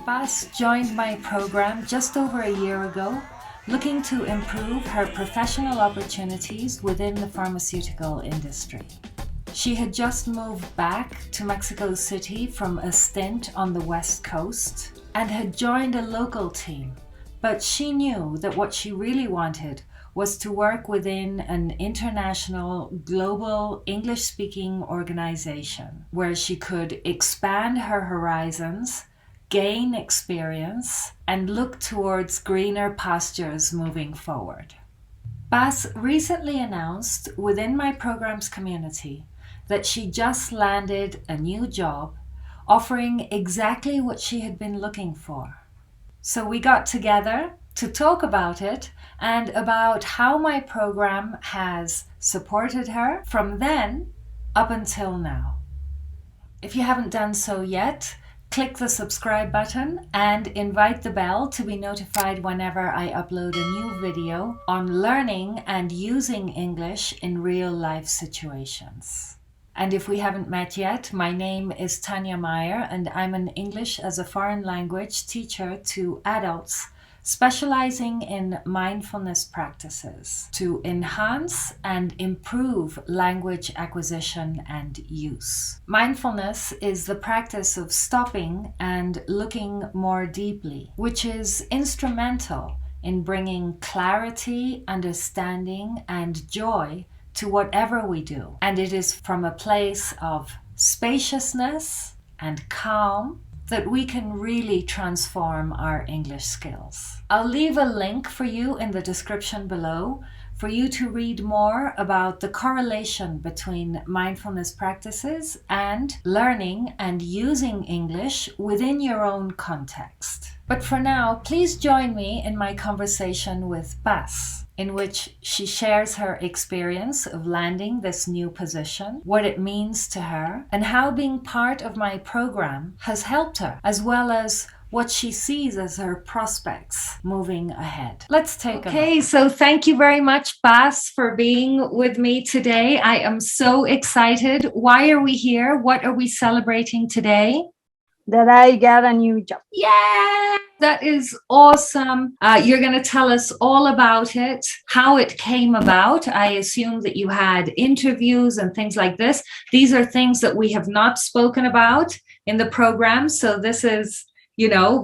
Paz joined my program just over a year ago, looking to improve her professional opportunities within the pharmaceutical industry. She had just moved back to Mexico City from a stint on the West Coast and had joined a local team, but she knew that what she really wanted was to work within an international, global English-speaking organization where she could expand her horizons, gain experience, and look towards greener pastures moving forward. Paz recently announced within my program's community that she just landed a new job offering exactly what she had been looking for. So we got together to talk about it and about how my program has supported her from then up until now. If you haven't done so yet, click the subscribe button and invite the bell to be notified whenever I upload a new video on learning and using English in real life situations. And if we haven't met yet, my name is Tanya Meyer and I'm an English as a foreign language teacher to adults specializing in mindfulness practices to enhance and improve language acquisition and use. Mindfulness is the practice of stopping and looking more deeply, which is instrumental in bringing clarity, understanding, and joy to whatever we do. And it is from a place of spaciousness and calm that we can really transform our English skills. I'll leave a link for you in the description below for you to read more about the correlation between mindfulness practices and learning and using English within your own context. But for now, please join me in my conversation with Paz, in which she shares her experience of landing this new position, what it means to her, and how being part of my program has helped her, as well as what she sees as her prospects moving ahead. Let's take a look. Okay, so thank you very much, Paz, for being with me today. I am so excited. Why are we here? What are we celebrating today? That I got a new job. Yeah, that is awesome. You're going to tell us all about it, how it came about. I assume that you had interviews and things like this. These are things that we have not spoken about in the program. So this is,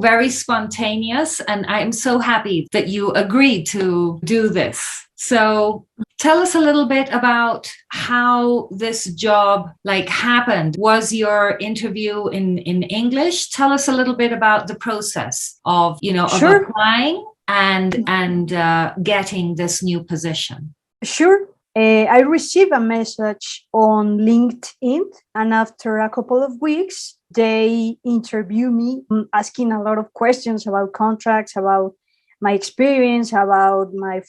very spontaneous. And I'm so happy that you agreed to do this. So tell us a little bit about how this job happened. Was your interview in English? Tell us a little bit about the process of, Sure. of applying and getting this new position. Sure. I received a message on LinkedIn, and after a couple of weeks, they interviewed me, asking a lot of questions about contracts, about my experience, about my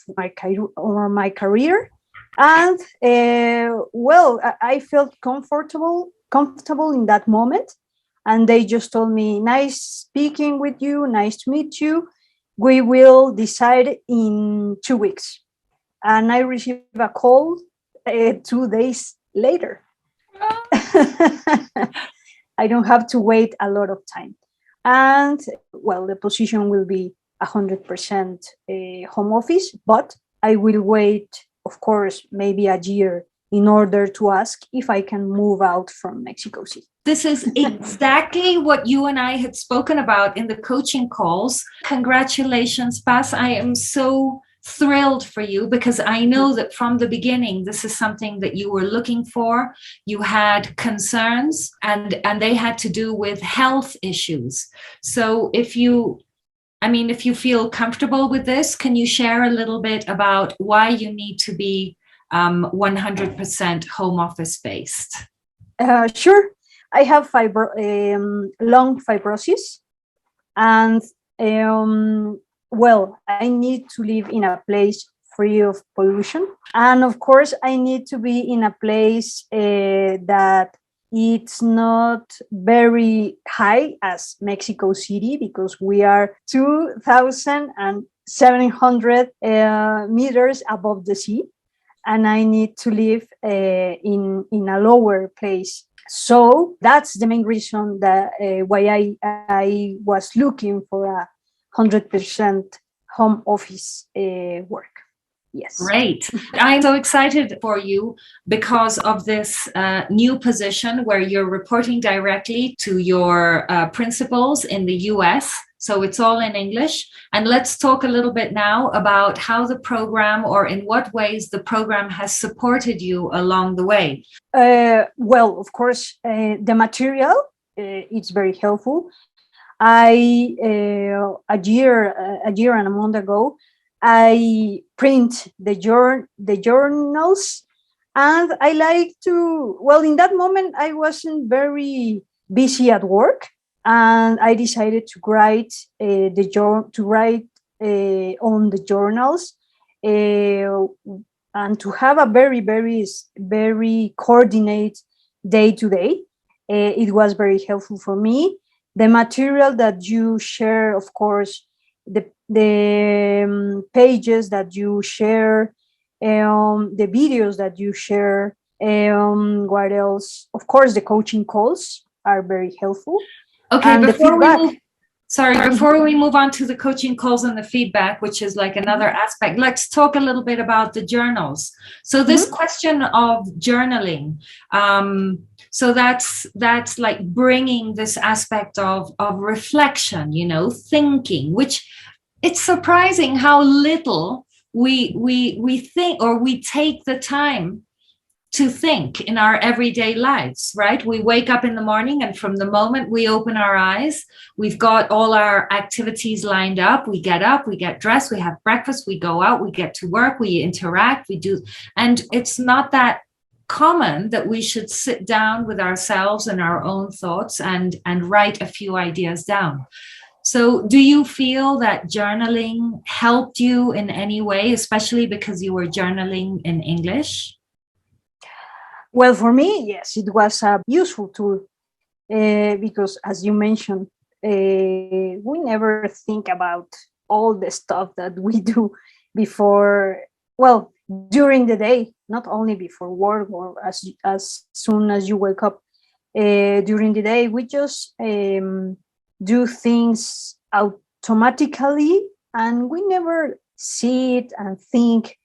career, and I felt comfortable in that moment. And they just told me, "Nice speaking with you. Nice to meet you. We will decide in 2 weeks." And I received a call 2 days later. I don't have to wait a lot of time. And the position will be 100% home office, but I will wait, of course, maybe a year in order to ask if I can move out from Mexico City. This is exactly what you and I had spoken about in the coaching calls. Congratulations, Paz. I am so thrilled for you because I know that from the beginning, this is something that you were looking for. You had concerns and they had to do with health issues. So if you feel comfortable with this, can you share a little bit about why you need to be 100% home office based? Sure. I have lung fibrosis, and I need to live in a place free of pollution. And of course, I need to be in a place that it's not very high as Mexico City, because we are 2,700 meters above the sea. And I need to live in a lower place. So that's the main reason that why I was looking for a 100% home office work. Yes. Great. I'm so excited for you because of this new position where you're reporting directly to your principals in the US. So it's all in English. And let's talk a little bit now about how the program, or in what ways the program has supported you along the way. Well, of course, the material it's very helpful. I a year and a month ago, I print the journals, and I like to. Well, in that moment, I wasn't very busy at work, and I decided to write on the journals, and to have a very coordinated day to day. It was very helpful for me. The material that you share, of course, the pages that you share, the videos that you share, what else? Of course, the coaching calls are very helpful. Okay, And the feedback. before we move on to the coaching calls and the feedback, which is like another aspect, let's talk a little bit about the journals. So this question of journaling, so that's like bringing this aspect of reflection, thinking, which it's surprising how little we think, or we take the time to think in our everyday lives, right? We wake up in the morning, and from the moment we open our eyes, we've got all our activities lined up. We get up, we get dressed, we have breakfast, we go out, we get to work, we interact, we do. And it's not that common that we should sit down with ourselves and our own thoughts and write a few ideas down. So do you feel that journaling helped you in any way, especially because you were journaling in English? Well, for me, yes, it was a useful tool because, as you mentioned, we never think about all the stuff that we do before, well, during the day, not only before work or as soon as you wake up. During the day, we just do things automatically, and we never see it and think,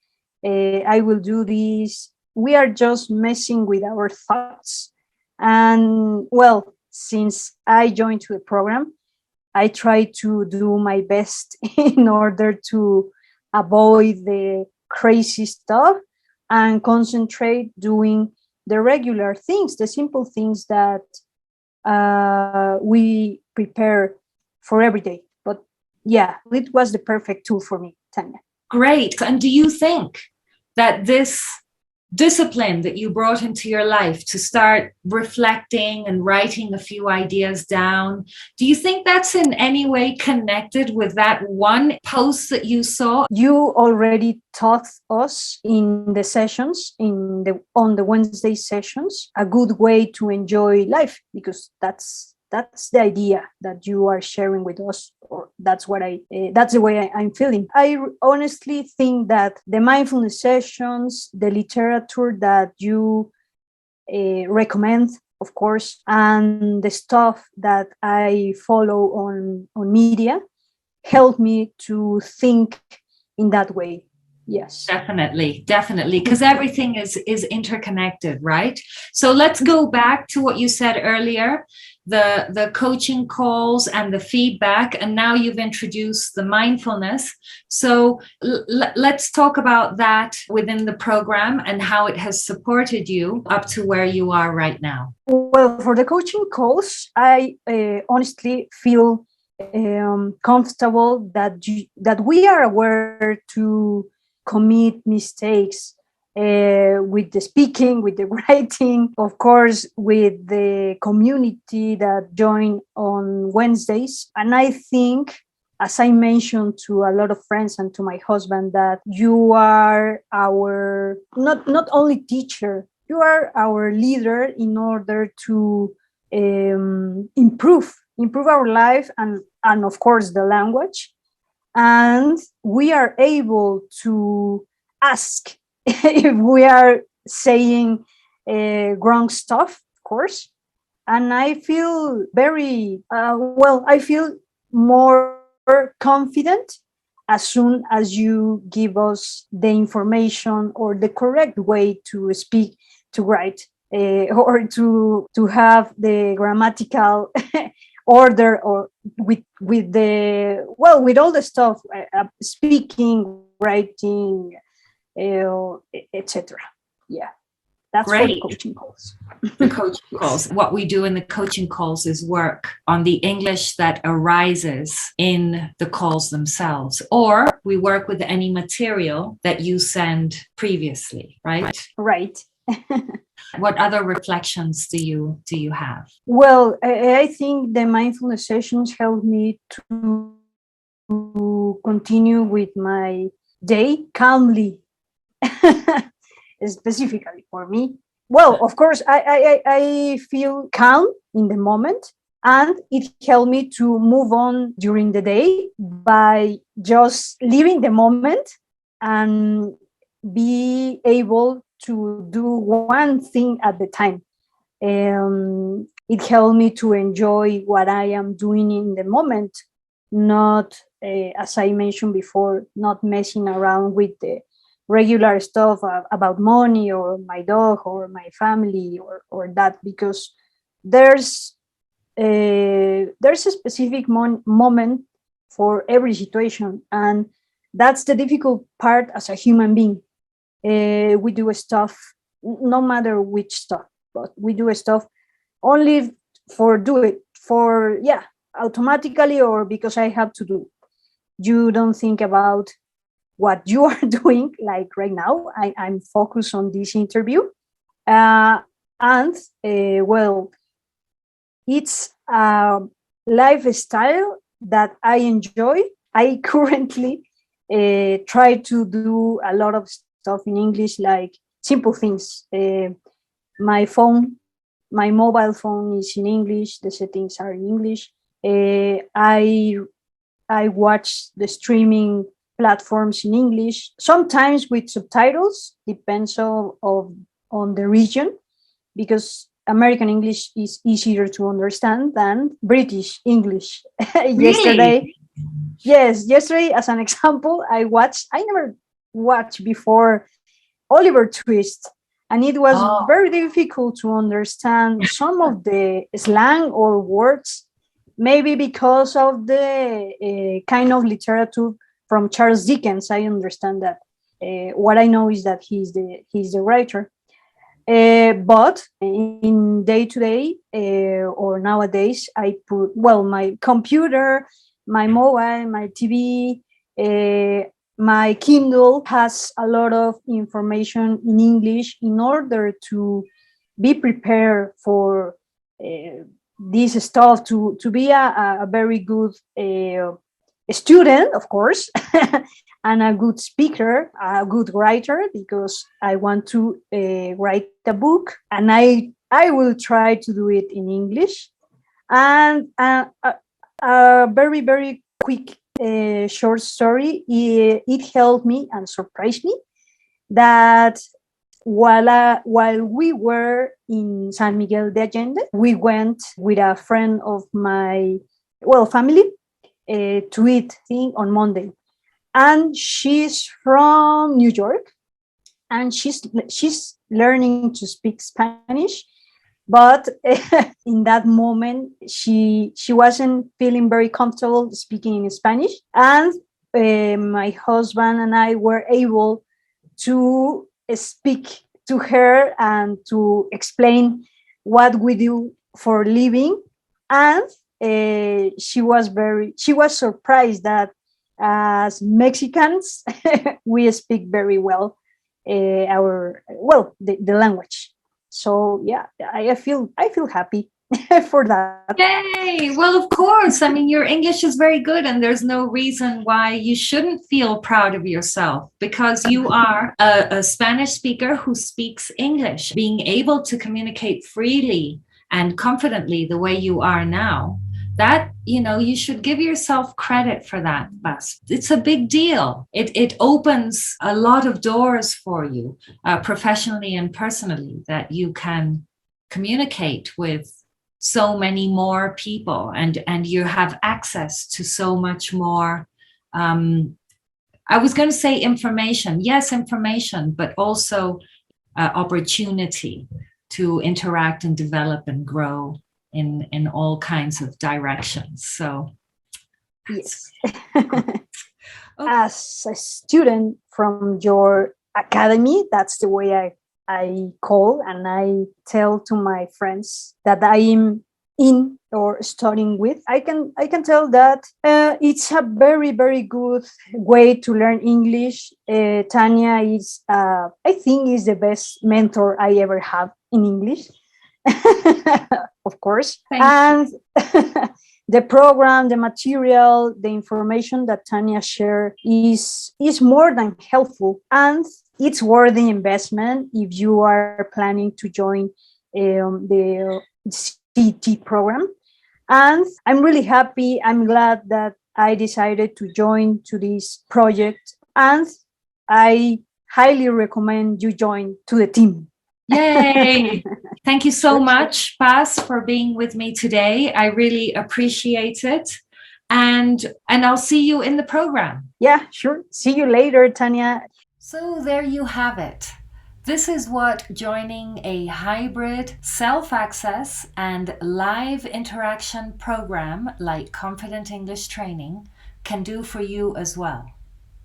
I will do this. We are just messing with our thoughts. And well, since I joined to the program, I try to do my best in order to avoid the crazy stuff and concentrate doing the regular things, the simple things that we prepare for every day. But yeah, it was the perfect tool for me, Tanya. Great. And do you think that this discipline that you brought into your life to start reflecting and writing a few ideas down, do you think that's in any way connected with that one post that you saw? You already taught us in the sessions, on the Wednesday sessions, a good way to enjoy life, because that's the idea that you are sharing with us, or that's the way I'm feeling. I honestly think that the mindfulness sessions, the literature that you recommend, of course, and the stuff that I follow on media help me to think in that way. Yes, definitely, because everything is interconnected, right? So let's go back to what you said earlier, the coaching calls and the feedback, and now you've introduced the mindfulness. So let's talk about that within the program and how it has supported you up to where you are right now. Well, for the coaching calls, I honestly feel comfortable that we are aware to commit mistakes with the speaking, with the writing, of course, with the community that join on Wednesdays. And I think, as I mentioned to a lot of friends and to my husband, that you are our not only teacher, you are our leader in order to improve our life and of course the language. And we are able to ask if we are saying wrong stuff, of course. And I feel very I feel more confident as soon as you give us the information or the correct way to speak, to write, or to have the grammatical order, or with the with all the stuff, speaking, writing, etc. Yeah, that's for the Great. coaching calls. The coaching calls. What we do in the coaching calls is work on the English that arises in the calls themselves, or we work with any material that you send previously, right? Right. What other reflections do you have? Well, I think the mindfulness sessions help me to continue with my day calmly. Specifically for me, well, of course, I feel calm in the moment, and it helped me to move on during the day by just living the moment and be able to do one thing at the time. It helped me to enjoy what I am doing in the moment, not, as I mentioned before, not messing around with the regular stuff about money or my dog or my family, or that, because there's there's a specific moment for every situation, and that's the difficult part as a human being. We do stuff, no matter which stuff, but we do stuff only for do it for, yeah, automatically, or because I have to do. You don't think about what you are doing. Like right now, I'm focused on this interview, and it's a lifestyle that I enjoy. I currently try to do a lot of stuff in English, like simple things. My phone, my mobile phone is in English. The settings are in English. I watch the streaming platforms in English, sometimes with subtitles, depends on the region, because American English is easier to understand than British English. Really? Yesterday, as an example, I never watched before Oliver Twist, and it was very difficult to understand some of the slang or words, maybe because of the kind of literature from Charles Dickens. I understand that. What I know is that he's the writer. But in day to day, or nowadays, I put, my computer, my mobile, my TV, my Kindle has a lot of information in English in order to be prepared for this stuff, to be a very good student, of course, and a good speaker, a good writer, because I want to write a book, and I will try to do it in English. And a very, very quick short story. It helped me and surprised me that while we were in San Miguel de Allende, we went with a friend of my family to eat thing on Monday, and she's from New York, and she's learning to speak Spanish, but in that moment she wasn't feeling very comfortable speaking in Spanish, and my husband and I were able to speak to her and to explain what we do for living, and she was surprised that as Mexicans we speak very well the language. So yeah, I feel happy for that. Yay! Well, of course. I mean, your English is very good, and there's no reason why you shouldn't feel proud of yourself, because you are a Spanish speaker who speaks English. Being able to communicate freely and confidently the way you are now, that, you should give yourself credit for that, Bas. It's a big deal. It opens a lot of doors for you, professionally and personally, that you can communicate with so many more people, and you have access to so much more. I was going to say information. Yes, information, but also opportunity to interact and develop and grow in all kinds of directions. So Yes. okay. As a student from your academy, that's the way I call and I tell to my friends that I am in or studying with. I can tell that it's a very, very good way to learn English. Tanya is, I think, is the best mentor I ever have in English. Of course. And the program, the material, the information that Tanya shared is more than helpful, and it's worth the investment if you are planning to join the CT program. And I'm really happy. I'm glad that I decided to join to this project, and I highly recommend you join to the team. Yay! Thank you so much, Paz, for being with me today. I really appreciate it. And I'll see you in the program. Yeah, sure. See you later, Tanya. So there you have it. This is what joining a hybrid self-access and live interaction program like Confident English Training can do for you as well.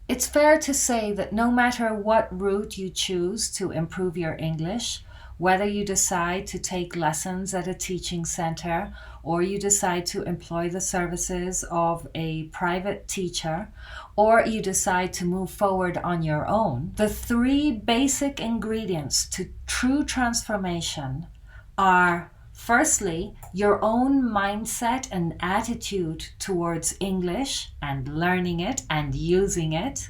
It's fair to say that no matter what route you choose to improve your English, whether you decide to take lessons at a teaching center or you decide to employ the services of a private teacher, or you decide to move forward on your own, the three basic ingredients to true transformation are: firstly, your own mindset and attitude towards English and learning it and using it.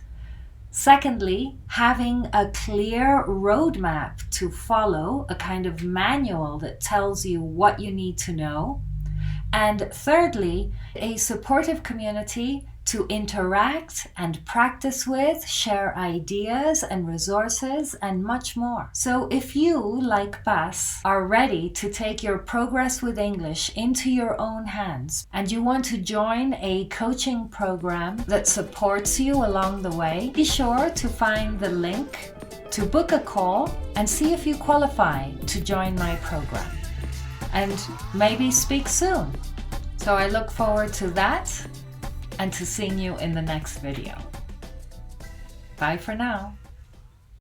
Secondly, having a clear roadmap to follow, a kind of manual that tells you what you need to know. And thirdly, a supportive community to interact and practice with, share ideas and resources, and much more. So if you, like Paz, are ready to take your progress with English into your own hands and you want to join a coaching program that supports you along the way, be sure to find the link to book a call and see if you qualify to join my program. And maybe speak soon. So I look forward to that and to seeing you in the next video. Bye for now.